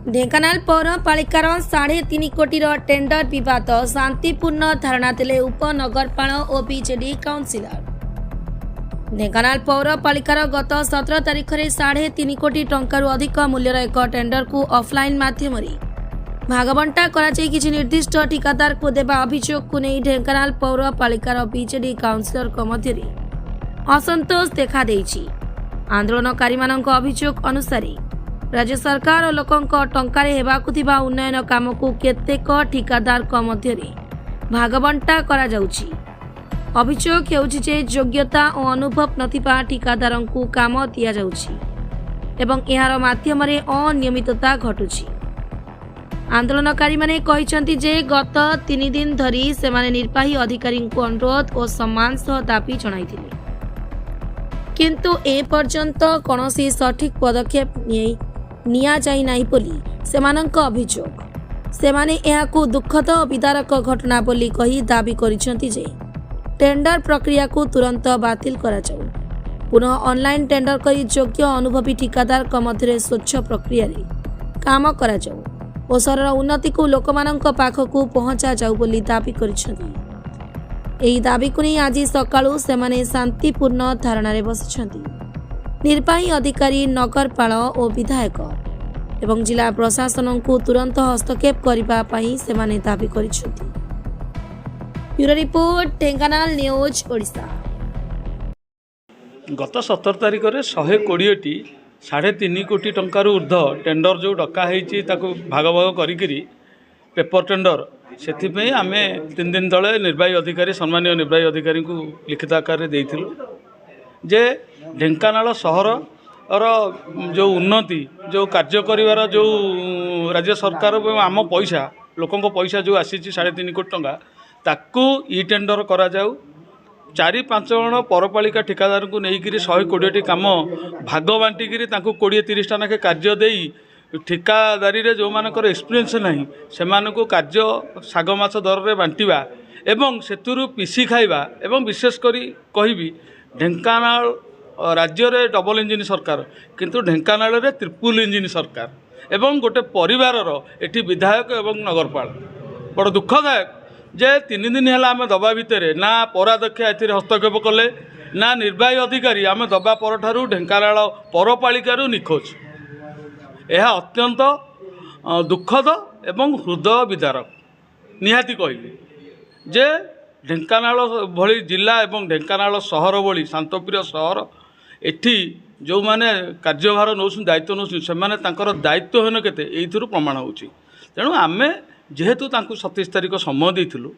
Dhenkanal पौरपालिकार 3.5 कोटीर tender विवाद शांतिपूर्ण धारणा देले उपनगरपाल और बीजेडी काउंसिलर। ढेंकानाल पौरपालिकार गत 17 तारिख में 3.5 कोटी टंकारु अधिक मूल्यर एक टेंडर को ऑफलाइन माध्यम भागबंटा किसी निर्दिष्ट ठिकादार को देवा अभियोग को नहीं ढेंकानाल पौरपालिकार बीजेडी काउंसिलर मध्य असंतोष देखा देइछि। आंदोलनकारी अभियोग अनुसार राज्य सरकार और लोकंक टंकारे हेबाकु थिबा उन्नयन काम को केतेक ठिकादार मध्य भागबंटा करा जाउछि। अभियोग हेउछि जे योग्यता और अनुभव नथिबा ठिकादार को काम दिया जाउछि एवं एहार माध्यम अनियमितता घटुछि। आंदोलनकारी माने कहिसंती जे गत 3 दिन धरी सेमाने निर्वाही अधिकारी को अनुरोध और सम्मान सह दाबी जणाइथिले, किंतु ए पर्यंत कोनोसी सठिक पदक्षेप निया जाई नाही बोली सेमानंक अभियोग। सेमाने एहाकु दुखद और विदारक घटना बोली कही दाबी करिसंती जे टेंडर प्रक्रिया को तुरंत बातिल करा जाऊ, पुनः ऑनलाइन टेंडर करी योग्य अनुभवी ठिकादार मध्य स्वच्छ प्रक्रिया रे काम करा जाऊ और शहर उन्नति को लोकमानंक पाखकु पहुंचा जाऊ बोली दाबी करिसंती। एही दाबी को नहीं आज सकाळु सेमाने शांतिपूर्ण धारणा रे बसिसंती। निर्वाही अधिकारी, नगरपाल और विधायक एवं जिला प्रशासन को तुरंत हस्तक्षेप करबा पई सेमाने दाबी करिसंती। Bureau report, Dhenkanal news, Odisha. गत 17 तारिख में 120टी 3.5 कोटी टंकार ऊर्ध टेंडर जो डका होती भाग भाग करी पेपर टेंडर से आम 3 दिन तले निर्वाही अधिकारी सम्मानीय निर्वाही अधिकारी को लिखित आकार देइथिलु जे ढेंकानाल सहर और जो उन्नति जो कार्य करिवार जो राज्य सरकार आम पैसा लोकों पैसा जो आसी 3.5 कोटी टंका ताकू ई टेंडर करा जाऊ। 4-5 जन पौरपालिका ठिकादार को लेकिन 120टी काम भाग बांटिकी 20-30 टा नाखे कार्य दे ठिकादारी जो मानकर एक्सपीरियंस नहीं से कार्य साग माछ दर में बांटा एवं सेतुरु पीसी खाइबा एवं विशेषकर कहि ढेंकानाल राज्य रे डबल इंजिन सरकार किंतु ढेंकानाल रे ट्रिपल इंजिन सरकार एवं गोटे परिवार एटी विधायक एवं नगरपाल बड़ दुखदायक जे 3 दिन है आम दबा भितर ना पौराध्यक्ष ए हस्तक्षेप कले ना निर्वाही अधिकारी आम दबा पर ढेंकानाल पौरपालिकार निखोज। यह अत्यंत दुखद एवं हृदय विदारक निहाती कहली जे ढेंकानाल भली जिला एवं ढेंकानाल सहर भली शांतप्रिय सहर एठी जो माने कार्यभार नौ दायित्व नौ से दायित्वहीन केते एइथिरु प्रमाण होउची। तेणु आमे जेहेतु 27 तारिख समय देइथिलु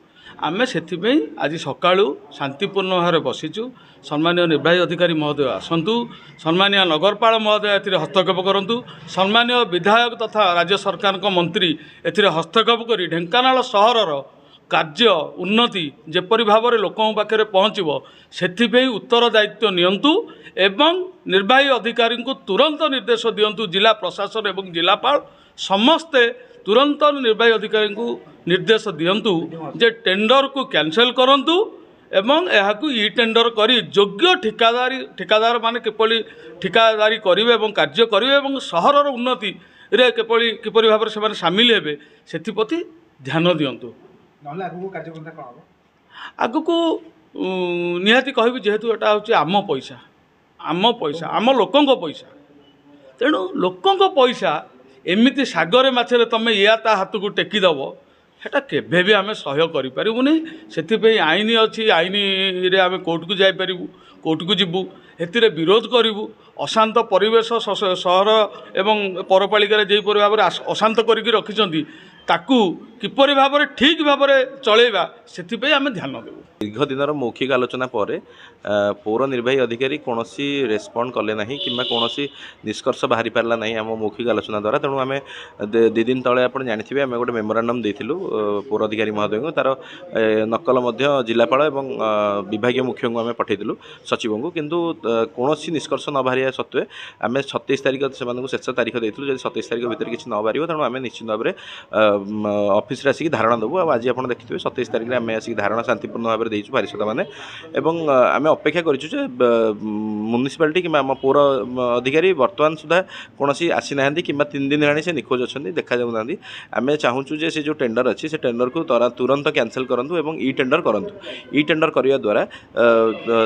आमे सेथिपई आज सकाळु शांतिपूर्ण भाव बसीचु। सम्मानीय निर्वाही अधिकारी महोदय आसतु, सम्मानीय नगरपाल महोदय एथिरे हस्तक्षेप करंतु, सम्मानीय विधायक तथा राज्य सरकार मंत्री एथिरे हस्तक्षेप करी ढेंकानाल सहरर कार्य उन्नति जेपरी भाव में लोकों पाखे पहुँचब से उत्तरदायित्व नियंतु एवं निर्वाही अधिकारी को तुरंत निर्देश दिंतु। जिला प्रशासन एवं जिलापाल समस्ते तुरंत निर्वाही अधिकारी को निर्देश दिंतु जे टेंडर को कैंसल करंतु एवं यहाकू ई टेंडर करी योग्य ठिकादार माने किपरि ठिकादारी करिवे एवं कार्य करिवे एवं सहरर उन्नति रे किपरि भाव से सामिल हेबे सेथिप्रति ध्यान दिंतु। आग को निहाती कहबी जेहेतु एटा होची आम पैसा आम लोकों पैसा तेणु लोकों पैसा एमिति सागरे माछरे तमे या ता हाथ को टेकीदेव सेटा केभे भी आम सह्य करें से आईन अच्छी आईन रे आम कोर्ट को जापर कोर्ट को जीवु एथिरे विरोध करूँ अशांत परिवेश सहर एवं पौरपालिका जेपरि भाव में अशांत करके रखिंट ताकू किपरि भाव में ठीक भाव में चलैबा से आम ध्यान देवु। दीर्घ दिन मौखिक आलोचना पर पौर निर्वाही अधिकारी कौन रेस्पॉन्ड कले ना कि कौन निष्कर्ष बाहरी पारा ना आम मौखिक आलोचना द्वारा। तेणु आम 2 दिन तले आप जानते आम गोटे मेमोरांडम देलु पौर अधिकारी महोदय को तार नकल जिलापाल और विभाग मुख्य को आम पठेलु सचिव को, किंतु କୌଣସି ନିଷ୍କର୍ଷ ନ ବାହାରିବା ସତ୍ତ୍ୱେ ଆମେ 27 ତାରିଖ ସେମାନଙ୍କୁ ଶେଷ ତାରିଖ ଦେଇଥିଲୁ ଯଦି 27 ତାରିଖ ଭିତରେ କିଛି ନ ବାହାରିବ ତେଣୁ ଆମେ ନିଶ୍ଚିତ ଭାବରେ ଅଫିସରେ ଆସିକି ଧାରଣା ଦେବୁ ଆଉ ଆଜି ଆପଣ ଦେଖିଥିବେ 27 ତାରିଖରେ ଆମେ ଆସିକି ଧାରଣା ଶାନ୍ତିପୂର୍ଣ୍ଣ ଭାବରେ ଦେଇଛୁ ପାରିଷଦମାନେ ଏବଂ ଆମେ ଅପେକ୍ଷା କରିଛୁ ଯେ ମ୍ୟୁନିସିପାଲିଟି କିମ୍ବା ଆମ ପୌର ଅଧିକାରୀ ବର୍ତ୍ତମାନ ସୁଦ୍ଧା କୌଣସି ଆସିନାହାନ୍ତି କିମ୍ବା 3 ଦିନ ହେଲାଣି ସେ ନିଖୋଜ ଅଛନ୍ତି ଦେଖାଯାଉନାହାନ୍ତି ଆମେ ଚାହୁଁଛୁ ଯେ ସେ ଯେଉଁ ଟେଣ୍ଡର ଅଛି ସେ ଟେଣ୍ଡରକୁ ତୁରନ୍ତ କ୍ୟାନସେଲ୍ କରନ୍ତୁ ଏବଂ ଇ ଟେଣ୍ଡର କରନ୍ତୁ ଇ ଟେଣ୍ଡର କରିବା ଦ୍ୱାରା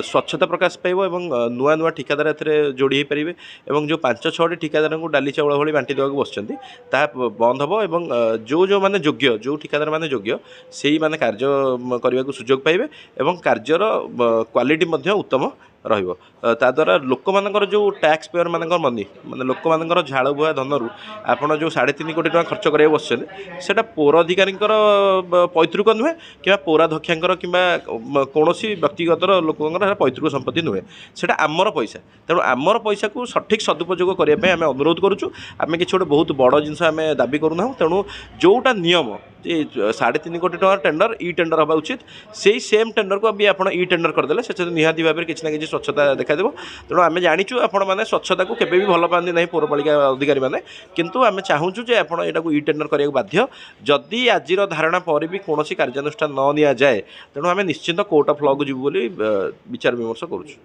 ସ୍ୱଚ୍ଛତା ପ୍ରକାଶ ପାଇବ ଏବଂ ନୂଆ ନୂଆ ଠିକାଦାର ଏଥିରେ ଯୋଡ଼ି ହୋଇପାରିବେ ଏବଂ ଯେଉଁ 5-6ଟି ଠିକାଦାରଙ୍କୁ ଡାଲି ଚାଉଳ ଭଳି ବାଣ୍ଟି ଦେବାକୁ ବସିଛନ୍ତି ତାହା ବନ୍ଦ ହେବ ଏବଂ ଯେଉଁମାନେ ଯୋଗ୍ୟ ଯେଉଁ ଠିକାଦାରମାନେ ଯୋଗ୍ୟ ସେଇମାନେ କାର୍ଯ୍ୟ କରିବାକୁ ସୁଯୋଗ ପାଇବେ ଏବଂ କାର୍ଯ୍ୟର କ୍ୱାଲିଟି ମଧ୍ୟ ଉତ୍ତମ ରହିବ ତାଦ୍ୱାରା ଲୋକମାନଙ୍କର ଯେଉଁ ଟ୍ୟାକ୍ସ ପେୟର ମାନଙ୍କର ମନି ମାନେ ଲୋକମାନଙ୍କର ଝାଳ ବୁହା ଧନରୁ ଆପଣ ଯେଉଁ 3.5 କୋଟି ଟଙ୍କା ଖର୍ଚ୍ଚ କରିବାକୁ ବସିଛନ୍ତି ସେଇଟା ପୌର ଅଧିକାରୀଙ୍କର ପୈତୃକ ନୁହେଁ କିମ୍ବା ପୌରାଧ୍ୟକ୍ଷଙ୍କର କିମ୍ବା କୌଣସି ବ୍ୟକ୍ତିଗତର ଲୋକଙ୍କର ସେଇଟା ପୈତୃକ ସମ୍ପତ୍ତି ନୁହେଁ ସେଇଟା ଆମର ପଇସା ତେଣୁ ଆମର ପଇସାକୁ ସଠିକ୍ ସଦୁପଯୋଗ କରିବା ପାଇଁ ଆମେ ଅନୁରୋଧ କରୁଛୁ ଆମେ କିଛି ଗୋଟେ ବହୁତ ବଡ଼ ଜିନିଷ ଆମେ ଦାବି କରୁନାହୁଁ ତେଣୁ ଯେଉଁଟା ନିୟମ ଯେ 3.5 କୋଟି ଟଙ୍କା ଟେଣ୍ଡର ଇ ଟେଣ୍ଡର ହେବା ଉଚିତ ସେଇ ସେମ୍ ଟେଣ୍ଡରକୁ ବି ଆପଣ ଇ ଟେଣ୍ଡର କରିଦେଲେ ସେଥିରେ ନିହାତି ଭାବରେ କିଛି ନା କିଛି ସ୍ୱଚ୍ଛତା ଦେଖାଦେବ ତେଣୁ ଆମେ ଜାଣିଛୁ ଆପଣମାନେ ସ୍ୱଚ୍ଛତାକୁ କେବେ ବି ଭଲ ପାଆନ୍ତି ନାହିଁ ପୌରପାଳିକା ଅଧିକାରୀମାନେ କିନ୍ତୁ ଆମେ ଚାହୁଁଛୁ ଯେ ଆପଣ ଏଇଟାକୁ ଇ ଟେଣ୍ଡର କରିବାକୁ ବାଧ୍ୟ ଯଦି ଆଜିର ଧାରଣା ପରେ ବି କୌଣସି କାର୍ଯ୍ୟାନୁଷ୍ଠାନ ନ ନିଆଯାଏ ତେଣୁ ଆମେ ନିଶ୍ଚିନ୍ତ କୋର୍ଟ ଅଫ୍ ଲକୁ ଯିବୁ ବୋଲି ବିଚାର ବିମର୍ଶ କରୁଛୁ।